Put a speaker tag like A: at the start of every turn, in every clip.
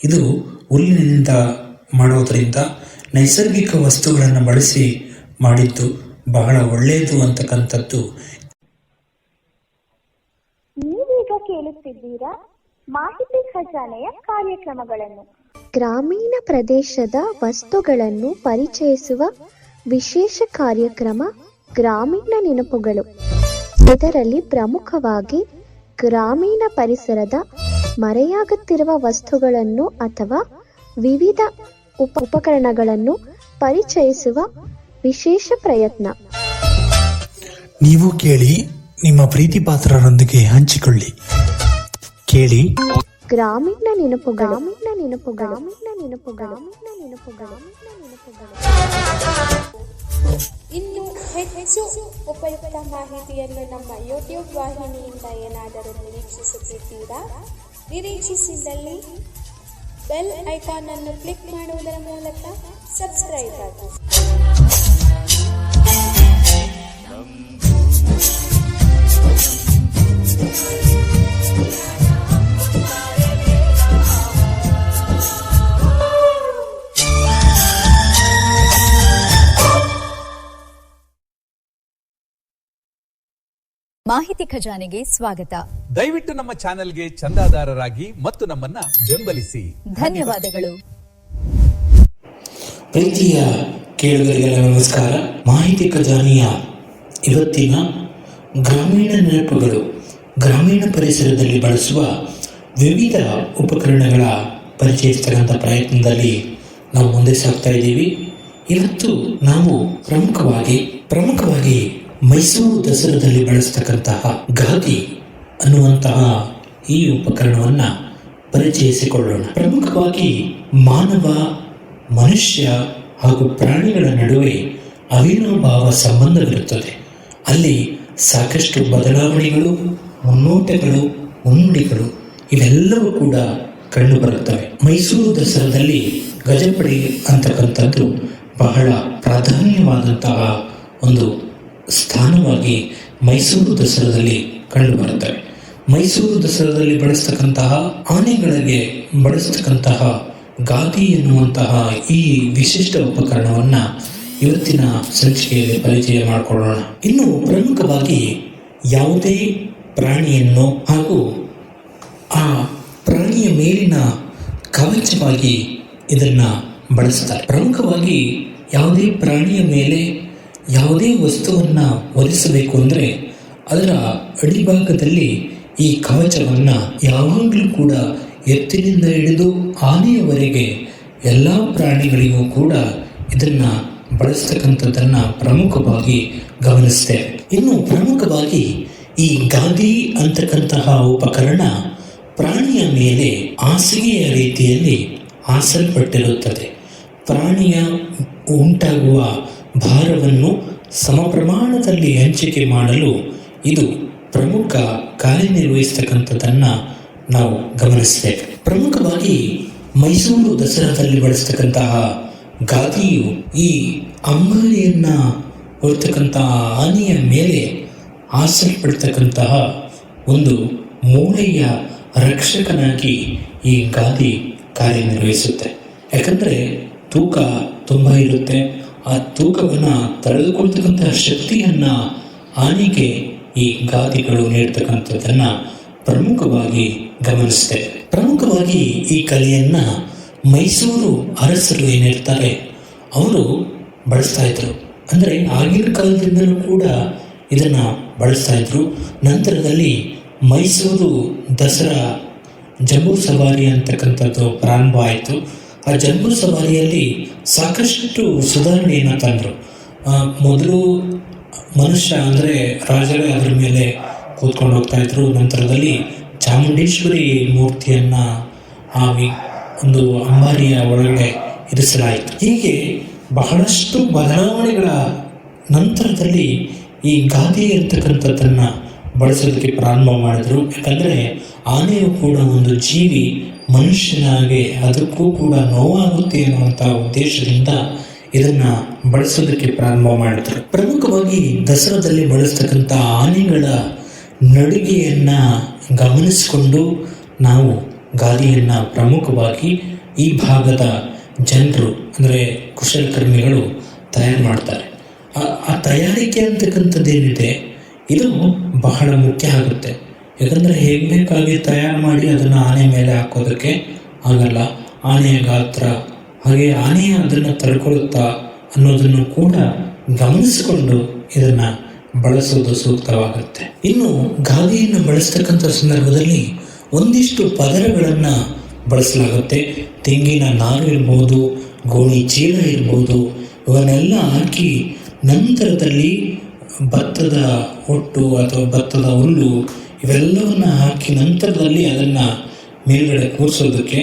A: ಇದು ಹುಲ್ಲಿನಿಂದ ಮಾಡೋದರಿಂದ ನೈಸರ್ಗಿಕ ವಸ್ತುಗಳನ್ನು ಬಳಸಿ ಮಾಡಿದ್ದು ಬಹಳ ಒಳ್ಳೆಯದು ಅಂತಕ್ಕಂಥದ್ದು.
B: ನೀವೀಗ ಕೇಳುತ್ತಿದ್ದೀರಾ ಮಾಹಿತಿ ಖಜಾನೆಯ ಕಾರ್ಯಕ್ರಮಗಳನ್ನು.
C: ಗ್ರಾಮೀಣ ಪ್ರದೇಶದ ವಸ್ತುಗಳನ್ನು ಪರಿಚಯಿಸುವ ವಿಶೇಷ ಕಾರ್ಯಕ್ರಮ ಗ್ರಾಮೀಣ ನೆನಪುಗಳು. ಇದರಲ್ಲಿ ಪ್ರಮುಖವಾಗಿ ಗ್ರಾಮೀಣ ಪರಿಸರದ ಮರೆಯಾಗುತ್ತಿರುವ ವಸ್ತುಗಳನ್ನು ಅಥವಾ ವಿವಿಧ ಉಪಕರಣಗಳನ್ನು ಪರಿಚಯಿಸುವ ವಿಶೇಷ ಪ್ರಯತ್ನ.
D: ನೀವು ಕೇಳಿ, ನಿಮ್ಮ ಪ್ರೀತಿ ಪಾತ್ರರೊಂದಿಗೆ ಹಂಚಿಕೊಳ್ಳಿ. ಕೇಳಿ
C: ಗ್ರಾಮೀಣ ನೆನಪುಗಳು. ಗ್ರಾಮೀಣ ನೆನಪುಗಳು. ಗ್ರಾಮೀಣ ನೆನಪುಗಳು. ಗ್ರಾಮೀಣ ನೆನಪುಗಳು.
E: ಇನ್ನು ಹೆಚ್ಚು ಉಪಯುಕ್ತ ಮಾಹಿತಿಯನ್ನು ನಮ್ಮ ಯೂಟ್ಯೂಬ್ ವಾಹಿನಿಯಿಂದ ಏನಾದರೂ ನಿರೀಕ್ಷಿಸುತ್ತಿದ್ದೀರಾ? ನಿರೀಕ್ಷಿಸಿದಲ್ಲಿ ಬೆಲ್ ಐಕಾನ್ ಅನ್ನು ಕ್ಲಿಕ್ ಮಾಡುವುದರ ಮೂಲಕ ಸಬ್ಸ್ಕ್ರೈಬ್ ಆಗಿ.
F: ಮಾಹಿತಿ ಖಜಾನೆಗೆ ಸ್ವಾಗತ.
G: ದಯವಿಟ್ಟು ನಮ್ಮ ಚಾನೆಲ್ಗೆ ಚಂದಾದಾರರಾಗಿ ಮತ್ತು ನಮ್ಮನ್ನ ಬೆಂಬಲಿಸಿ.
F: ಧನ್ಯವಾದಗಳು.
A: ಪ್ರೀತಿಯ ಕೇಳುಗರಿಗೆಲ್ಲ ನಮಸ್ಕಾರ. ಮಾಹಿತಿ ಖಜಾನೆಯ ಇವತ್ತಿನ ಗ್ರಾಮೀಣ ನೆನಪುಗಳು, ಗ್ರಾಮೀಣ ಪರಿಸರದಲ್ಲಿ ಬಳಸುವ ವಿವಿಧ ಉಪಕರಣಗಳ ಪರಿಚಯಿಸ್ತಕ್ಕಂಥ ಪ್ರಯತ್ನದಲ್ಲಿ ನಾವು ಮುಂದೆ ಸಾಗ್ತಾ ಇದ್ದೀವಿ. ಇವತ್ತು ನಾವು ಪ್ರಮುಖವಾಗಿ ಮೈಸೂರು ದಸರಾದಲ್ಲಿ ಬಳಸ್ತಕ್ಕಂತಹ ಗಾದಿ ಅನ್ನುವಂತಹ ಈ ಉಪಕರಣವನ್ನು ಪರಿಚಯಿಸಿಕೊಳ್ಳೋಣ. ಪ್ರಮುಖವಾಗಿ ಮನುಷ್ಯ ಹಾಗೂ ಪ್ರಾಣಿಗಳ ನಡುವೆ ಅವಿನಾಭಾವ ಸಂಬಂಧವಿರುತ್ತದೆ. ಅಲ್ಲಿ ಸಾಕಷ್ಟು ಬದಲಾವಣೆಗಳು, ಮುನ್ನೋಟಗಳು, ಮುನ್ನುಡಿಗಳು ಇವೆಲ್ಲವೂ ಕೂಡ ಕಂಡುಬರುತ್ತವೆ. ಮೈಸೂರು ದಸರಾದಲ್ಲಿ ಗಜಪಡೆ ಅಂತಕ್ಕಂಥದ್ದು ಬಹಳ ಪ್ರಾಧಾನ್ಯವಾದಂತಹ ಒಂದು ಸ್ಥಾನವಾಗಿ ಮೈಸೂರು ದಸರಾದಲ್ಲಿ ಕಂಡುಬರುತ್ತವೆ. ಮೈಸೂರು ದಸರಾದಲ್ಲಿ ಬಳಸ್ತಕ್ಕಂತಹ ಆನೆಗಳಿಗೆ ಬಳಸ್ತಕ್ಕಂತಹ ಗಾದಿ ಎನ್ನುವಂತಹ ಈ ವಿಶಿಷ್ಟ ಉಪಕರಣವನ್ನು ಇವತ್ತಿನ ಸಂಚಿಕೆಯಲ್ಲಿ ಪರಿಚಯ ಮಾಡಿಕೊಳ್ಳೋಣ. ಇನ್ನು ಪ್ರಮುಖವಾಗಿ ಯಾವುದೇ ಪ್ರಾಣಿಯನ್ನು ಹಾಗೂ ಆ ಪ್ರಾಣಿಯ ಮೇಲಿನ ಕವಚವಾಗಿ ಇದನ್ನು ಬಳಸ್ತಾರೆ. ಪ್ರಮುಖವಾಗಿ ಯಾವುದೇ ಪ್ರಾಣಿಯ ಮೇಲೆ ಯಾವುದೇ ವಸ್ತುವನ್ನು ಒರೆಸಬೇಕು ಅಂದರೆ ಅದರ ಅಡಿಭಾಗದಲ್ಲಿ ಈ ಕವಚವನ್ನು ಯಾವಾಗಲೂ ಕೂಡ ಎತ್ತಿನಿಂದ ಹಿಡಿದು ಆನೆಯವರೆಗೆ ಎಲ್ಲ ಪ್ರಾಣಿಗಳಿಗೂ ಕೂಡ ಇದನ್ನು ಬಳಸ್ತಕ್ಕಂಥದ್ದನ್ನು ಪ್ರಮುಖವಾಗಿ ಗಮನಿಸ್ತೇವೆ. ಇನ್ನು ಪ್ರಮುಖವಾಗಿ ಈ ಗಾದಿ ಅಂತಕ್ಕಂತಹ ಉಪಕರಣ ಪ್ರಾಣಿಯ ಮೇಲೆ ಹಾಸಿಗೆಯ ರೀತಿಯಲ್ಲಿ ಹಾಸಲ್ಪಟ್ಟಿರುತ್ತದೆ. ಪ್ರಾಣಿಯ ಉಂಟಾಗುವ ಭಾರವನ್ನು ಸಮ ಪ್ರಮಾಣದಲ್ಲಿ ಹಂಚಿಕೆ ಮಾಡಲು ಇದು ಪ್ರಮುಖ ಕಾರ್ಯನಿರ್ವಹಿಸ್ತಕ್ಕಂಥದ್ದನ್ನು ನಾವು ಗಮನಿಸಬೇಕು. ಪ್ರಮುಖವಾಗಿ ಮೈಸೂರು ದಸರಾದಲ್ಲಿ ಬಳಸ್ತಕ್ಕಂತಹ ಗಾದಿಯು ಈ ಅಂಬಾರಿಯನ್ನು ಹೊರತಕ್ಕಂತಹ ಆನೆಯ ಮೇಲೆ ಹಾಸಲ್ಪಡ್ತಕ್ಕಂತಹ ಒಂದು ಮೂಳೆಯ ರಕ್ಷಕನಾಗಿ ಈ ಗಾದಿ ಕಾರ್ಯನಿರ್ವಹಿಸುತ್ತೆ. ಯಾಕಂದರೆ ತೂಕ ತುಂಬ ಇರುತ್ತೆ. ಆ ತೂಕವನ್ನು ತಡೆದುಕೊಳ್ತಕ್ಕಂತಹ ಶಕ್ತಿಯನ್ನು ಆನೆಗೆ ಈ ಗಾದಿಗಳು ನೀಡ್ತಕ್ಕಂಥದ್ದನ್ನು ಪ್ರಮುಖವಾಗಿ ಗಮನಿಸ್ತೇವೆ. ಪ್ರಮುಖವಾಗಿ ಈ ಕಲೆಯನ್ನು ಮೈಸೂರು ಅರಸರು ಏನಿರ್ತಾರೆ ಅವರು ಬಳಸ್ತಾ ಇದ್ರು. ಅಂದರೆ ಆಗಿನ ಕಾಲದಿಂದಲೂ ಕೂಡ ಇದನ್ನು ಬಳಸ್ತಾ ಇದ್ರು. ನಂತರದಲ್ಲಿ ಮೈಸೂರು ದಸರಾ ಜಂಬೂ ಸವಾರಿ ಅಂತಕ್ಕಂಥದ್ದು ಪ್ರಾರಂಭ ಆಯಿತು. ಆ ಜಂಬೂ ಸವಾರಿಯಲ್ಲಿ ಸಾಕಷ್ಟು ಸುಧಾರಣೆಯನ್ನು ತಂದರು. ಮೊದಲು ಮನುಷ್ಯ ಅಂದರೆ ರಾಜರೇ ಅದರ ಮೇಲೆ ಕೂತ್ಕೊಂಡು ಹೋಗ್ತಾ ಇದ್ರು. ನಂತರದಲ್ಲಿ ಚಾಮುಂಡೇಶ್ವರಿ ಮೂರ್ತಿಯನ್ನು ಆ ಒಂದು ಅಂಬಾರಿಯ ಒಳಗಡೆ ಇರಿಸಲಾಯಿತು. ಹೀಗೆ ಬಹಳಷ್ಟು ಬದಲಾವಣೆಗಳ ನಂತರದಲ್ಲಿ ಈ ಗಾದಿ ಇರ್ತಕ್ಕಂಥದ್ದನ್ನು ಬಳಸೋದಕ್ಕೆ ಪ್ರಾರಂಭ ಮಾಡಿದ್ರು. ಯಾಕಂದರೆ ಆನೆಯು ಕೂಡ ಒಂದು ಜೀವಿ, ಮನುಷ್ಯನಾಗೆ ಅದಕ್ಕೂ ಕೂಡ ನೋವಾಗುತ್ತೆ ಅನ್ನುವಂಥ ಉದ್ದೇಶದಿಂದ ಇದನ್ನು ಬಳಸೋದಕ್ಕೆ ಪ್ರಾರಂಭ ಮಾಡಿದ್ರು. ಪ್ರಮುಖವಾಗಿ ದಸರಾದಲ್ಲಿ ಬಳಸ್ತಕ್ಕಂಥ ಆನೆಗಳ ನಡಿಗೆಯನ್ನು ಗಮನಿಸಿಕೊಂಡು ನಾವು ಗಾದಿಯನ್ನು ಪ್ರಮುಖವಾಗಿ ಈ ಭಾಗದ ಜನರು ಅಂದರೆ ಕುಶಲಕರ್ಮಿಗಳು ತಯಾರು ಮಾಡ್ತಾರೆ. ಆ ತಯಾರಿಕೆ ಅಂತಕ್ಕಂಥದ್ದೇನಿದೆ ಇದು ಬಹಳ ಮುಖ್ಯ ಆಗುತ್ತೆ. ಯಾಕಂದರೆ ಹೇಗೆ ಬೇಕಾಗಿ ತಯಾರು ಮಾಡಿ ಅದನ್ನು ಆನೆ ಮೇಲೆ ಹಾಕೋದಕ್ಕೆ ಆಗಲ್ಲ. ಆನೆಯ ಗಾತ್ರ ಹಾಗೆ ಆನೆಯ ಅದನ್ನು ತಡ್ಕೊಳ್ಳುತ್ತಾ ಅನ್ನೋದನ್ನು ಕೂಡ ಗಮನಿಸಿಕೊಂಡು ಇದನ್ನು ಬಳಸೋದು ಸೂಕ್ತವಾಗುತ್ತೆ. ಇನ್ನು ಗಾದಿಯನ್ನು ಬಳಸ್ತಕ್ಕಂಥ ಸಂದರ್ಭದಲ್ಲಿ ಒಂದಿಷ್ಟು ಪದರಗಳನ್ನು ಬಳಸಲಾಗುತ್ತೆ. ತೆಂಗಿನ ನಾರು ಇರ್ಬೋದು, ಗೋಣಿ ಚೀಲ ಇರ್ಬೋದು, ಇವನ್ನೆಲ್ಲ ಹಾಕಿ ನಂತರದಲ್ಲಿ ಭತ್ತದ ಹೊಟ್ಟು ಅಥವಾ ಭತ್ತದ ಹುಲ್ಲು ಇವೆಲ್ಲವನ್ನು ಹಾಕಿ ನಂತರದಲ್ಲಿ ಅದನ್ನು ಮೇಲ್ಗಡೆ ಕೂರಿಸೋದಕ್ಕೆ,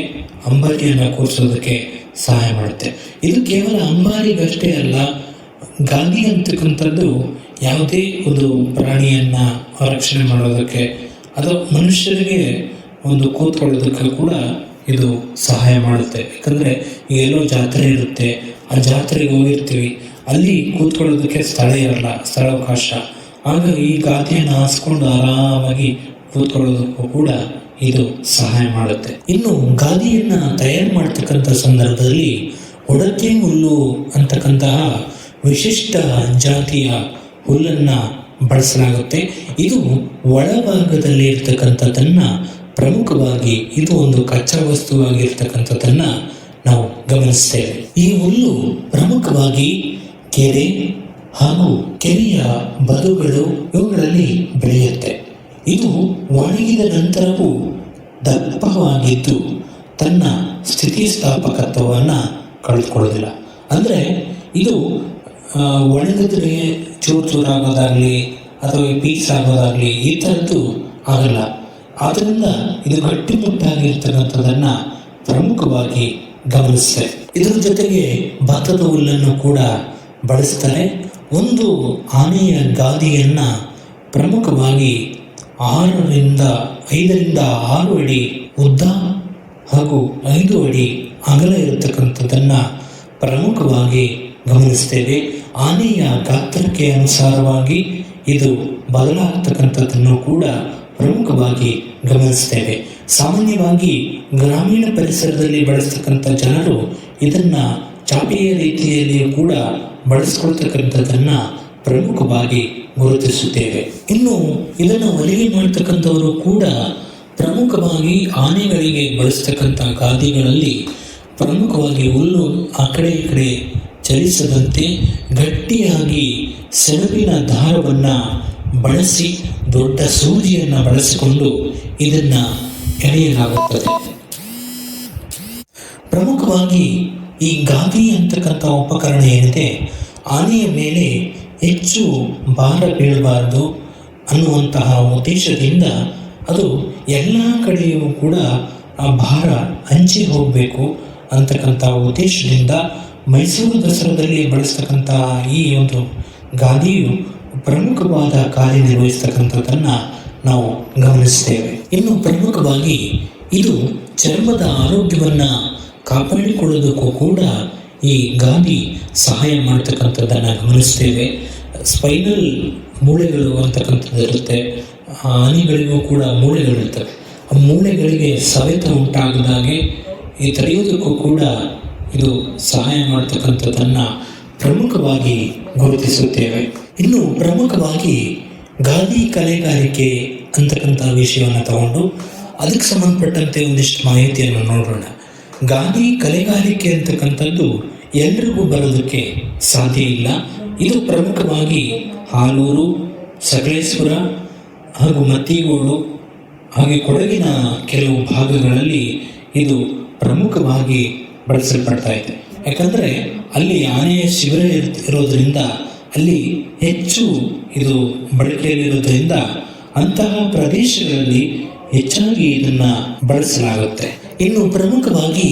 A: ಅಂಬಾರಿಯನ್ನು ಕೂರಿಸೋದಕ್ಕೆ ಸಹಾಯ ಮಾಡುತ್ತೆ. ಇದು ಕೇವಲ ಅಂಬಾರಿಗಷ್ಟೇ ಅಲ್ಲ, ಗಾದಿ ಅಂತಕ್ಕಂಥದ್ದು ಯಾವುದೇ ಒಂದು ಪ್ರಾಣಿಯನ್ನು ರಕ್ಷಣೆ ಮಾಡೋದಕ್ಕೆ ಅಥವಾ ಮನುಷ್ಯರಿಗೆ ಒಂದು ಕೂತ್ಕೊಳ್ಳೋದಕ್ಕೆ ಕೂಡ ಇದು ಸಹಾಯ ಮಾಡುತ್ತೆ. ಯಾಕಂದರೆ ಎಲ್ಲೋ ಜಾತ್ರೆ ಇರುತ್ತೆ, ಆ ಜಾತ್ರೆಗೆ ಹೋಗಿರ್ತೀವಿ, ಅಲ್ಲಿ ಕೂತ್ಕೊಳ್ಳೋದಕ್ಕೆ ಸ್ಥಳ ಇರಲ್ಲ, ಸ್ಥಳಾವಕಾಶ. ಆಗ ಈ ಗಾದಿಯನ್ನು ಹಾಸ್ಕೊಂಡು ಆರಾಮಾಗಿ ಕೂತ್ಕೊಳ್ಳೋದಕ್ಕೂ ಕೂಡ ಇದು ಸಹಾಯ ಮಾಡುತ್ತೆ. ಇನ್ನು ಗಾದಿಯನ್ನು ತಯಾರು ಮಾಡ್ತಕ್ಕಂಥ ಸಂದರ್ಭದಲ್ಲಿ ಒಡಕೆ ಹುಲ್ಲು ಅಂತಕ್ಕಂತಹ ವಿಶಿಷ್ಟ ಜಾತಿಯ ಹುಲ್ಲನ್ನು ಬಳಸಲಾಗುತ್ತೆ. ಇದು ಒಳಭಾಗದಲ್ಲಿ ಇರ್ತಕ್ಕಂಥದ್ದನ್ನು ಪ್ರಮುಖವಾಗಿ ಇದು ಒಂದು ಕಚ್ಚಾ ವಸ್ತುವಾಗಿರ್ತಕ್ಕಂಥದ್ದನ್ನು ನಾವು ಗಮನಿಸ್ತೇವೆ. ಈ ಹುಲ್ಲು ಪ್ರಮುಖವಾಗಿ ಕೆರೆ ಹಾಗೂ ಕೆರೆಯ ಬದುಗಳು ಇವುಗಳಲ್ಲಿ ಬೆಳೆಯುತ್ತೆ. ಇದು ಒಣಗಿದ ನಂತರವೂ ದಪ್ಪವಾಗಿದ್ದು ತನ್ನ ಸ್ಥಿತಿಸ್ಥಾಪಕತ್ವವನ್ನು ಕಳೆದುಕೊಳ್ಳೋದಿಲ್ಲ. ಅಂದರೆ ಇದು ಒಣಗಿದ್ರೆ ಚೂರು ಚೂರಾಗೋದಾಗಲಿ ಅಥವಾ ಪೀಸ್ ಆಗೋದಾಗಲಿ ಈ ಥರದ್ದು ಆಗಲ್ಲ. ಆದ್ದರಿಂದ ಇದು ಗಟ್ಟಿಮುಟ್ಟಾಗಿರ್ತಕ್ಕಂಥದ್ದನ್ನು ಪ್ರಮುಖವಾಗಿ ಗಮನಿಸ್ತೇವೆ. ಇದರ ಜೊತೆಗೆ ಭತ್ತದ ಹುಲ್ಲನ್ನು ಕೂಡ ಬಳಸ್ತಾರೆ. ಒಂದು ಆನೆಯ ಗಾದಿಯನ್ನು ಪ್ರಮುಖವಾಗಿ 5ರಿಂದ 6 ಅಡಿ ಉದ್ದ ಹಾಗೂ 5 ಅಡಿ ಅಗಲ ಇರತಕ್ಕಂಥದ್ದನ್ನು ಪ್ರಮುಖವಾಗಿ ಗಮನಿಸ್ತೇವೆ. ಆನೆಯ ಗಾತ್ರಕ್ಕೆ ಅನುಸಾರವಾಗಿ ಇದು ಬದಲಾಗ್ತಕ್ಕಂಥದ್ದನ್ನು ಕೂಡ ಪ್ರಮುಖವಾಗಿ ಗಮನಿಸ್ತೇವೆ. ಸಾಮಾನ್ಯವಾಗಿ ಗ್ರಾಮೀಣ ಪರಿಸರದಲ್ಲಿ ಬಳಸ್ತಕ್ಕಂಥ ಜನರು ಇದನ್ನು ಚಾಪೆಯ ರೀತಿಯಲ್ಲಿಯೂ ಕೂಡ ಬಳಸ್ಕೊಳ್ತಕ್ಕಂಥದ್ದನ್ನು ಪ್ರಮುಖವಾಗಿ ಗುರುತಿಸುತ್ತೇವೆ. ಇನ್ನು ಇದನ್ನು ಹೊಲಿಗೆ ಮಾಡ್ತಕ್ಕಂಥವರು ಕೂಡ ಪ್ರಮುಖವಾಗಿ ಆನೆಗಳಿಗೆ ಬಳಸ್ತಕ್ಕಂಥ ಗಾದಿಗಳಲ್ಲಿ ಪ್ರಮುಖವಾಗಿ ಹುಲ್ಲು ಆ ಕಡೆ ಈ ಕಡೆ ಚಲಿಸದಂತೆ ಗಟ್ಟಿಯಾಗಿ ಸೆಣಬಿನ ದಾರವನ್ನು ಬಳಸಿ ದೊಡ್ಡ ಸೂಜಿಯನ್ನು ಬಳಸಿಕೊಂಡು ಇದನ್ನು ಎಳೆಯಲಾಗುತ್ತದೆ. ಪ್ರಮುಖವಾಗಿ ಈ ಗಾದಿ ಅಂತಕ್ಕಂಥ ಉಪಕರಣ ಏನಿದೆ, ಆನೆಯ ಮೇಲೆ ಹೆಚ್ಚು ಭಾರ ಬೀಳಬಾರದು ಅನ್ನುವಂತಹ ಉದ್ದೇಶದಿಂದ ಅದು ಎಲ್ಲ ಕಡೆಯೂ ಕೂಡ ಆ ಭಾರ ಹಂಚಿ ಹೋಗಬೇಕು ಅಂತಕ್ಕಂಥ ಉದ್ದೇಶದಿಂದ ಮೈಸೂರು ದಸರಾದಲ್ಲಿ ಬಳಸ್ತಕ್ಕಂತಹ ಈ ಒಂದು ಗಾದಿಯು ಪ್ರಮುಖವಾದ ಕಾರ್ಯನಿರ್ವಹಿಸ್ತಕ್ಕಂಥದ್ದನ್ನು ನಾವು ಗಮನಿಸ್ತೇವೆ. ಇನ್ನು ಪ್ರಮುಖವಾಗಿ ಇದು ಚರ್ಮದ ಆರೋಗ್ಯವನ್ನು ಕಾಪಾಡಿಕೊಳ್ಳೋದಕ್ಕೂ ಕೂಡ ಈ ಗಾದಿ ಸಹಾಯ ಮಾಡ್ತಕ್ಕಂಥದ್ದನ್ನು ಗಮನಿಸ್ತೇವೆ. ಸ್ಪೈನಲ್ ಮೂಳೆಗಳು ಅಂತಕ್ಕಂಥದ್ದು ಇರುತ್ತೆ, ಆನೆಗಳಿಗೂ ಕೂಡ ಮೂಳೆಗಳಿರ್ತವೆ. ಆ ಮೂಳೆಗಳಿಗೆ ಸವೆತ ಉಂಟಾಗದಾಗೆ ಈ ತಡೆಯೋದಕ್ಕೂ ಕೂಡ ಇದು ಸಹಾಯ ಮಾಡ್ತಕ್ಕಂಥದ್ದನ್ನು ಪ್ರಮುಖವಾಗಿ ಗುರುತಿಸುತ್ತೇವೆ. ಇನ್ನು ಪ್ರಮುಖವಾಗಿ ಗಾದಿ ಕಲೆಗಾರಿಕೆ ಅಂತಕ್ಕಂಥ ವಿಷಯವನ್ನು ತಗೊಂಡು ಅದಕ್ಕೆ ಸಂಬಂಧಪಟ್ಟಂತೆ ಒಂದಿಷ್ಟು ಮಾಹಿತಿಯನ್ನು ನೋಡೋಣ. ಗಾದಿ ಕಲೆಗಾರಿಕೆ ಅಂತಕ್ಕಂಥದ್ದು ಎಲ್ರಿಗೂ ಬರೋದಕ್ಕೆ ಸಾಧ್ಯ ಇಲ್ಲ. ಇದು ಪ್ರಮುಖವಾಗಿ ಹಾಲೂರು, ಸಕಲೇಶ್ವರ ಹಾಗೂ ಮತ್ತಿಗೋಡು ಹಾಗೆ ಕೊಡಗಿನ ಕೆಲವು ಭಾಗಗಳಲ್ಲಿ ಇದು ಪ್ರಮುಖವಾಗಿ ಬಳಸಲ್ಪಡ್ತಾ ಇದೆ. ಯಾಕಂದರೆ ಅಲ್ಲಿ ಆನೆಯ ಶಿಬಿರ ಇರೋದ್ರಿಂದ ಅಲ್ಲಿ ಹೆಚ್ಚು ಇದು ಬಳಕೆಯಲ್ಲಿರೋದ್ರಿಂದ ಅಂತಹ ಪ್ರದೇಶಗಳಲ್ಲಿ ಹೆಚ್ಚಾಗಿ ಇದನ್ನು ಬಳಸಲಾಗುತ್ತೆ. ಇನ್ನು ಪ್ರಮುಖವಾಗಿ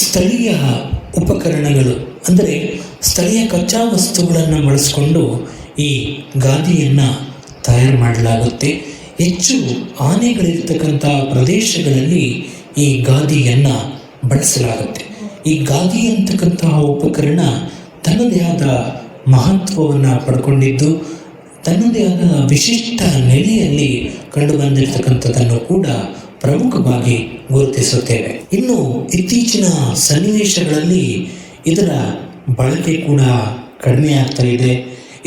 A: ಸ್ಥಳೀಯ ಉಪಕರಣಗಳು ಅಂದರೆ ಸ್ಥಳೀಯ ಕಚ್ಚಾ ವಸ್ತುಗಳನ್ನು ಬಳಸಿಕೊಂಡು ಈ ಗಾದಿಯನ್ನು ತಯಾರು ಮಾಡಲಾಗುತ್ತೆ. ಹೆಚ್ಚು ಆನೆಗಳಿರ್ತಕ್ಕಂಥ ಪ್ರದೇಶಗಳಲ್ಲಿ ಈ ಗಾದಿಯನ್ನು ಬಳಸಲಾಗುತ್ತೆ. ಈ ಗಾದಿ ಅಂತಕ್ಕಂತಹ ಉಪಕರಣ ತನ್ನದೇ ಆದ ಮಹತ್ವವನ್ನು ಪಡ್ಕೊಂಡಿದ್ದು ತನ್ನದೇ ಆದ ವಿಶಿಷ್ಟ ನೆಲೆಯಲ್ಲಿ ಕಂಡು ಬಂದಿರತಕ್ಕಂಥದ್ದನ್ನು ಕೂಡ ಪ್ರಮುಖವಾಗಿ ಗುರುತಿಸುತ್ತೇವೆ. ಇನ್ನು ಇತ್ತೀಚಿನ ಸನ್ನಿವೇಶಗಳಲ್ಲಿ ಇದರ ಬಳಕೆ ಕೂಡ ಕಡಿಮೆ ಆಗ್ತಾ ಇದೆ.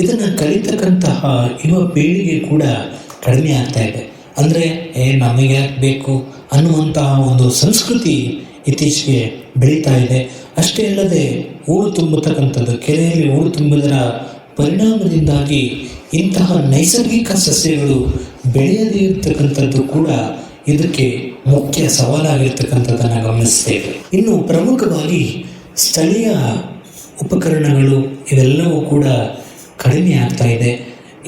A: ಇದನ್ನು ಕಲಿತಕ್ಕಂತಹ ಯುವ ಪೀಳಿಗೆ ಕೂಡ ಕಡಿಮೆ ಆಗ್ತಾ ಇದೆ. ಅಂದರೆ ನಮಗೆ ಬೇಕು ಅನ್ನುವಂತಹ ಒಂದು ಸಂಸ್ಕೃತಿ ಇತ್ತೀಚೆಗೆ ಬೆಳೀತಾ ಇದೆ. ಅಷ್ಟೇ ಅಲ್ಲದೆ ಹೂಳು ತುಂಬತಕ್ಕಂಥದ್ದು, ಕೆರೆಯಲ್ಲಿ ಹೂಳು ತುಂಬುವುದರ ಪರಿಣಾಮದಿಂದಾಗಿ ಇಂತಹ ನೈಸರ್ಗಿಕ ಸಸ್ಯಗಳು ಬೆಳೆಯದೇ ಇರತಕ್ಕಂಥದ್ದು ಕೂಡ ಇದಕ್ಕೆ ಮುಖ್ಯ ಸವಾಲಾಗಿರ್ತಕ್ಕಂಥದ್ದನ್ನು ಗಮನಿಸ್ತೇವೆ. ಇನ್ನು ಪ್ರಮುಖವಾಗಿ ಸ್ಥಳೀಯ ಉಪಕರಣಗಳು ಇವೆಲ್ಲವೂ ಕೂಡ ಕಡಿಮೆ ಆಗ್ತಾ ಇದೆ.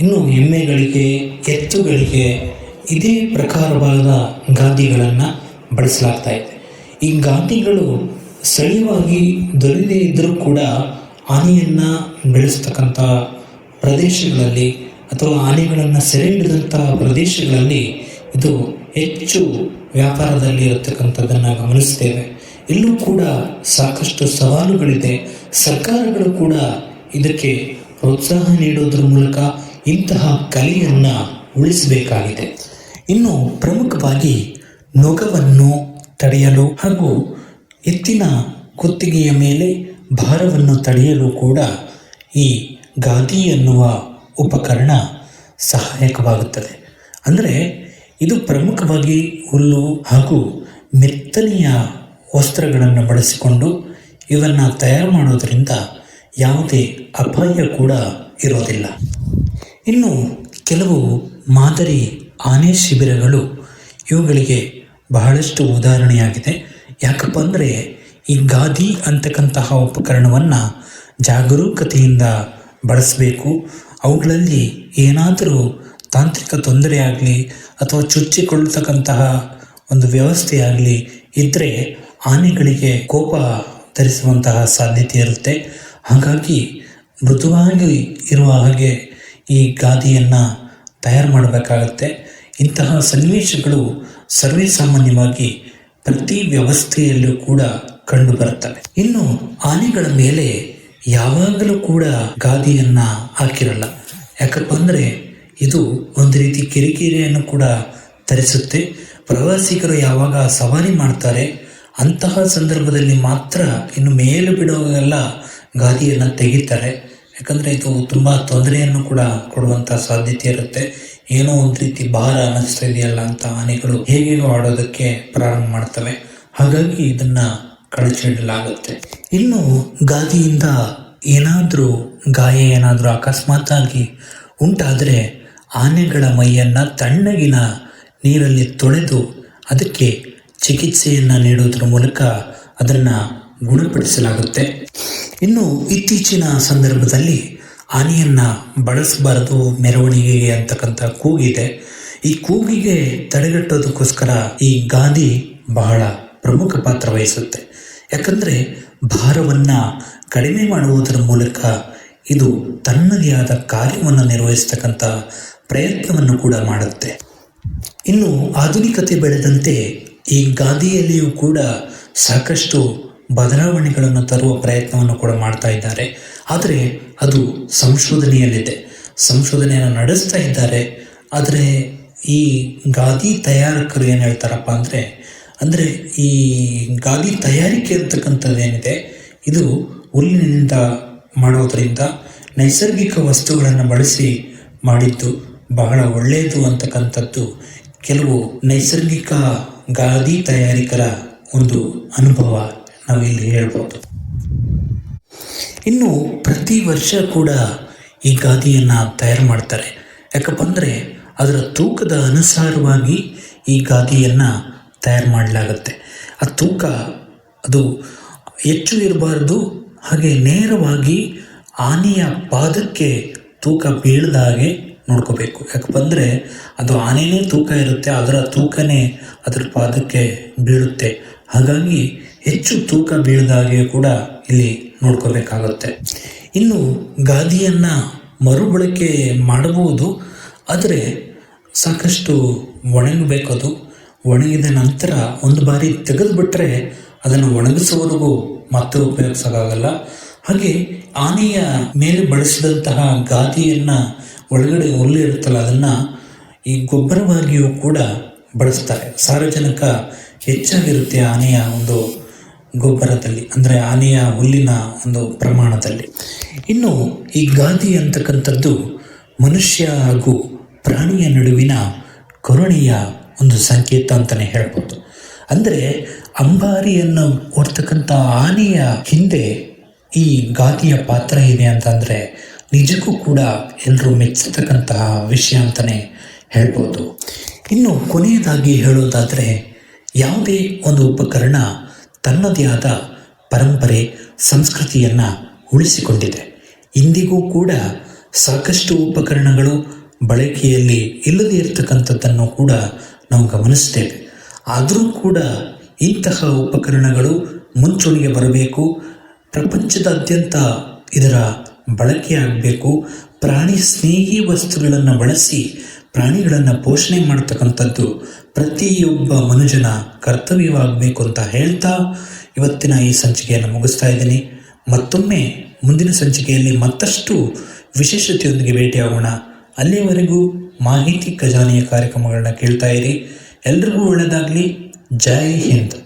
A: ಇನ್ನು ಎಮ್ಮೆಗಳಿಗೆ, ಎತ್ತುಗಳಿಗೆ ಇದೇ ಪ್ರಕಾರವಾದ ಗಾದಿಗಳನ್ನು ಬಳಸಲಾಗ್ತಾ ಇದೆ. ಈ ಗಾದಿಗಳು ಸ್ಥಳೀಯವಾಗಿ ದೊರೆಯದೇ ಇದ್ದರೂ ಕೂಡ ಆನೆಯನ್ನು ಬೆಳೆಸ್ತಕ್ಕಂಥ ಪ್ರದೇಶಗಳಲ್ಲಿ ಅಥವಾ ಆನೆಗಳನ್ನು ಸೆರೆ ಹಿಡಿದಂತಹ ಪ್ರದೇಶಗಳಲ್ಲಿ ಇದು ಹೆಚ್ಚು ವ್ಯಾಪಾರದಲ್ಲಿ ಇರತಕ್ಕಂಥದ್ದನ್ನು ಗಮನಿಸ್ತೇವೆ. ಇಲ್ಲೂ ಕೂಡ ಸಾಕಷ್ಟು ಸವಾಲುಗಳಿದೆ. ಸರ್ಕಾರಗಳು ಕೂಡ ಇದಕ್ಕೆ ಪ್ರೋತ್ಸಾಹ ನೀಡೋದ್ರ ಮೂಲಕ ಇಂತಹ ಕಲೆಯನ್ನು ಉಳಿಸಬೇಕಾಗಿದೆ. ಇನ್ನು ಪ್ರಮುಖವಾಗಿ ನೊಗವನ್ನು ತಡೆಯಲು ಹಾಗೂ ಎತ್ತಿನ ಕುತ್ತಿಗೆಯ ಮೇಲೆ ಭಾರವನ್ನು ತಡೆಯಲು ಕೂಡ ಈ ಗಾದಿ ಎನ್ನುವ ಉಪಕರಣ ಸಹಾಯಕವಾಗುತ್ತದೆ. ಅಂದರೆ ಇದು ಪ್ರಮುಖವಾಗಿ ಹುಲ್ಲು ಹಾಗೂ ಮೆತ್ತನೆಯ ವಸ್ತ್ರಗಳನ್ನು ಬಳಸಿಕೊಂಡು ಇವನ್ನು ತಯಾರು ಮಾಡೋದರಿಂದ ಯಾವುದೇ ಅಪಾಯ ಕೂಡ ಇರೋದಿಲ್ಲ. ಇನ್ನು ಕೆಲವು ಮಾದರಿ ಆನೆ ಶಿಬಿರಗಳು ಇವುಗಳಿಗೆ ಬಹಳಷ್ಟು ಉದಾಹರಣೆಯಾಗಿದೆ. ಯಾಕಪ್ಪ ಅಂದರೆ ಈ ಗಾದಿ ಅಂತಕ್ಕಂತಹ ಉಪಕರಣವನ್ನು ಜಾಗರೂಕತೆಯಿಂದ ಬಳಸಬೇಕು. ಅವುಗಳಲ್ಲಿ ಏನಾದರೂ ತಾಂತ್ರಿಕ ತೊಂದರೆ ಆಗಲಿ ಅಥವಾ ಚುಚ್ಚಿಕೊಳ್ಳತಕ್ಕಂತಹ ಒಂದು ವ್ಯವಸ್ಥೆ ಆಗಲಿ ಇದ್ದರೆ ಆನೆಗಳಿಗೆ ಕೋಪ ಧರಿಸುವಂತಹ ಸಾಧ್ಯತೆ ಇರುತ್ತೆ. ಹಾಗಾಗಿ ಮೃದುವಾಗಿ ಇರುವ ಹಾಗೆ ಈ ಗಾದಿಯನ್ನು ತಯಾರು ಮಾಡಬೇಕಾಗತ್ತೆ. ಇಂತಹ ಸನ್ನಿವೇಶಗಳು ಸರ್ವೇ ಸಾಮಾನ್ಯವಾಗಿ ಪ್ರತಿ ವ್ಯವಸ್ಥೆಯಲ್ಲೂ ಕೂಡ ಕಂಡು ಬರುತ್ತವೆ. ಇನ್ನು ಆನೆಗಳ ಮೇಲೆ ಯಾವಾಗಲೂ ಕೂಡ ಗಾದಿಯನ್ನು ಹಾಕಿರಲ್ಲ. ಯಾಕಪ್ಪ ಅಂದರೆ ಇದು ಒಂದು ರೀತಿ ಕಿರಿಕಿರಿಯನ್ನು ಕೂಡ ತರಿಸುತ್ತೆ. ಪ್ರವಾಸಿಗರು ಯಾವಾಗ ಸವಾರಿ ಮಾಡ್ತಾರೆ ಅಂತಹ ಸಂದರ್ಭದಲ್ಲಿ ಮಾತ್ರ ಇನ್ನು ಮೇಲೆ ಬಿಡುವಾಗೆಲ್ಲ ಗಾದಿಯನ್ನು ತೆಗಿತಾರೆ. ಯಾಕಂದರೆ ಇದು ತುಂಬ ತೊಂದರೆಯನ್ನು ಕೂಡ ಕೊಡುವಂಥ ಸಾಧ್ಯತೆ ಇರುತ್ತೆ. ಏನೋ ಒಂದು ರೀತಿ ಭಾರ ಅನ್ನಿಸ್ತಾ ಇದೆಯಲ್ಲ ಅಂತ ಆನೆಗಳು ಹೇಗೇನೋ ಆಡೋದಕ್ಕೆ ಪ್ರಾರಂಭ ಮಾಡ್ತವೆ. ಹಾಗಾಗಿ ಇದನ್ನು ಕಳಚಿಡಲಾಗುತ್ತೆ. ಇನ್ನು ಗಾದಿಯಿಂದ ಏನಾದರೂ ಗಾಯ ಏನಾದರೂ ಅಕಸ್ಮಾತ್ತಾಗಿ ಉಂಟಾದರೆ ಆನೆಗಳ ಮೈಯನ್ನು ತಣ್ಣಗಿನ ನೀರಲ್ಲಿ ತೊಳೆದು ಅದಕ್ಕೆ ಚಿಕಿತ್ಸೆಯನ್ನು ನೀಡೋದ್ರ ಮೂಲಕ ಅದನ್ನು ಗುಣಪಡಿಸಲಾಗುತ್ತೆ. ಇನ್ನು ಇತ್ತೀಚಿನ ಸಂದರ್ಭದಲ್ಲಿ ಆನೆಯನ್ನು ಬಳಸಬಾರದು ಮೆರವಣಿಗೆಗೆ ಅಂತಕ್ಕಂಥ ಕೂಗಿದೆ. ಈ ಕೂಗಿಗೆ ತಡೆಗಟ್ಟೋದಕ್ಕೋಸ್ಕರ ಈ ಗಾದಿ ಬಹಳ ಪ್ರಮುಖ ಪಾತ್ರ ವಹಿಸುತ್ತೆ. ಯಾಕಂದರೆ ಭಾರವನ್ನು ಕಡಿಮೆ ಮಾಡುವುದರ ಮೂಲಕ ಇದು ತನ್ನದೇ ಆದ ಕಾರ್ಯವನ್ನು ನಿರ್ವಹಿಸ್ತಕ್ಕಂಥ ಪ್ರಯತ್ನವನ್ನು ಕೂಡ ಮಾಡುತ್ತೆ. ಇನ್ನು ಆಧುನಿಕತೆ ಬೆಳೆದಂತೆ ಈ ಗಾದಿಯಲ್ಲಿಯೂ ಕೂಡ ಸಾಕಷ್ಟು ಬದಲಾವಣೆಗಳನ್ನು ತರುವ ಪ್ರಯತ್ನವನ್ನು ಕೂಡ ಮಾಡ್ತಾ ಇದ್ದಾರೆ. ಆದರೆ ಅದು ಸಂಶೋಧನೆಯಲ್ಲಿದೆ, ಸಂಶೋಧನೆಯನ್ನು ನಡೆಸ್ತಾ ಇದ್ದಾರೆ. ಆದರೆ ಈ ಗಾದಿ ತಯಾರಕರು ಏನು ಹೇಳ್ತಾರಪ್ಪ ಅಂದರೆ ಈ ಗಾದಿ ತಯಾರಿಕೆ ಅಂತಕ್ಕಂಥದ್ದೇನಿದೆ ಇದು ಹುಲ್ಲಿನಿಂದ ಮಾಡೋದರಿಂದ ನೈಸರ್ಗಿಕ ವಸ್ತುಗಳನ್ನು ಬಳಸಿ ಮಾಡಿದ್ದು ಬಹಳ ಒಳ್ಳೆಯದು ಅಂತಕ್ಕಂಥದ್ದು ಕೆಲವು ನೈಸರ್ಗಿಕ ಗಾದಿ ತಯಾರಿಕರ ಒಂದು ಅನುಭವ ನಾವಿಲ್ಲಿ ಹೇಳ್ಬೋದು. ಇನ್ನು ಪ್ರತಿ ವರ್ಷ ಕೂಡ ಈ ಗಾದಿಯನ್ನು ತಯಾರು ಮಾಡ್ತಾರೆ. ಯಾಕಪ್ಪ ಅಂದರೆ ಅದರ ತೂಕದ ಅನುಸಾರವಾಗಿ ಈ ಗಾದಿಯನ್ನು ತಯಾರು ಮಾಡಲಾಗುತ್ತೆ. ಆ ತೂಕ ಅದು ಹೆಚ್ಚು ಇರಬಾರ್ದು, ಹಾಗೆ ನೇರವಾಗಿ ಆನೆಯ ಪಾದಕ್ಕೆ ತೂಕ ಬೀಳದ ಹಾಗೆ ನೋಡ್ಕೋಬೇಕು. ಯಾಕಂದರೆ ಅದು ಆನೆಯೇ ತೂಕ ಇರುತ್ತೆ, ಅದರ ತೂಕನೇ ಅದರ ಪಾದಕ್ಕೆ ಬೀಳುತ್ತೆ. ಹಾಗಾಗಿ ಹೆಚ್ಚು ತೂಕ ಬೀಳದ ಹಾಗೆ ಕೂಡ ಇಲ್ಲಿ ನೋಡ್ಕೋಬೇಕಾಗುತ್ತೆ. ಇನ್ನು ಗಾದಿಯನ್ನು ಮರುಬಳಕೆ ಮಾಡಬಹುದು, ಆದರೆ ಸಾಕಷ್ಟು ಒಣಗಬೇಕದು. ಒಣಗಿದ ನಂತರ ಒಂದು ಬಾರಿ ತೆಗೆದುಬಿಟ್ರೆ ಅದನ್ನು ಒಣಗಿಸುವವರೆಗೂ ಮತ್ತೆ ಉಪಯೋಗಿಸೋಕ್ಕಾಗಲ್ಲ. ಹಾಗೆ ಆನೆಯ ಮೇಲೆ ಬಳಸಿದಂತಹ ಗಾದಿಯನ್ನು ಒಳಗಡೆ ಹುಲ್ಲು ಇರುತ್ತಲ್ಲ ಅದನ್ನು ಈ ಗೊಬ್ಬರವಾಗಿಯೂ ಕೂಡ ಬಳಸ್ತಾರೆ. ಸಾರಜನಕ ಹೆಚ್ಚಾಗಿರುತ್ತೆ ಆನೆಯ ಒಂದು ಗೊಬ್ಬರದಲ್ಲಿ, ಅಂದರೆ ಆನೆಯ ಹುಲ್ಲಿನ ಒಂದು ಪ್ರಮಾಣದಲ್ಲಿ. ಇನ್ನು ಈ ಗಾದಿ ಅಂತಕ್ಕಂಥದ್ದು ಮನುಷ್ಯ ಹಾಗೂ ಪ್ರಾಣಿಯ ನಡುವಿನ ಕರುಣೆಯ ಒಂದು ಸಂಕೇತ ಅಂತಲೇ ಹೇಳ್ಬೋದು. ಅಂದರೆ ಅಂಬಾರಿಯನ್ನು ಹೊರ್ತಕ್ಕಂಥ ಆನೆಯ ಹಿಂದೆ ಈ ಗಾದಿಯ ಪಾತ್ರ ಇದೆ ಅಂತಂದರೆ ನಿಜಕ್ಕೂ ಕೂಡ ಎಲ್ಲರೂ ಮೆಚ್ಚತಕ್ಕಂತಹ ವಿಷಯ ಅಂತಲೇ ಹೇಳ್ಬೋದು. ಇನ್ನು ಕೊನೆಯದಾಗಿ ಹೇಳೋದಾದರೆ, ಯಾವುದೇ ಒಂದು ಉಪಕರಣ ತನ್ನದೇ ಆದ ಪರಂಪರೆ ಸಂಸ್ಕೃತಿಯನ್ನು ಉಳಿಸಿಕೊಂಡಿದೆ. ಇಂದಿಗೂ ಕೂಡ ಸಾಕಷ್ಟು ಉಪಕರಣಗಳು ಬಳಕೆಯಲ್ಲಿ ಇಲ್ಲದೇ ಇರತಕ್ಕಂಥದ್ದನ್ನು ಕೂಡ ನಾವು ಗಮನಿಸ್ತೇವೆ. ಆದರೂ ಕೂಡ ಇಂತಹ ಉಪಕರಣಗಳು ಮುಂಚೂಣಿಗೆ ಬರಬೇಕು, ಪ್ರಪಂಚದಾದ್ಯಂತ ಇದರ ಬಳಕೆಯಾಗಬೇಕು. ಪ್ರಾಣಿ ಸ್ನೇಹಿ ವಸ್ತುಗಳನ್ನು ಬಳಸಿ ಪ್ರಾಣಿಗಳನ್ನು ಪೋಷಣೆ ಮಾಡ್ತಕ್ಕಂಥದ್ದು ಪ್ರತಿಯೊಬ್ಬ ಮನುಜನ ಕರ್ತವ್ಯವಾಗಬೇಕು ಅಂತ ಹೇಳ್ತಾ ಇವತ್ತಿನ ಈ ಸಂಚಿಕೆಯನ್ನು ಮುಗಿಸ್ತಾ ಇದ್ದೀನಿ. ಮತ್ತೊಮ್ಮೆ ಮುಂದಿನ ಸಂಚಿಕೆಯಲ್ಲಿ ಮತ್ತಷ್ಟು ವಿಶೇಷತೆಯೊಂದಿಗೆ ಭೇಟಿಯಾಗೋಣ. ಅಲ್ಲಿಯವರೆಗೂ ಮಾಹಿತಿ ಖಜಾನೆಯ ಕಾರ್ಯಕ್ರಮಗಳನ್ನ ಕೇಳ್ತಾ ಇರಿ. ಎಲ್ರಿಗೂ ಒಳ್ಳೆಯದಾಗಲಿ. ಜೈ ಹಿಂದ್.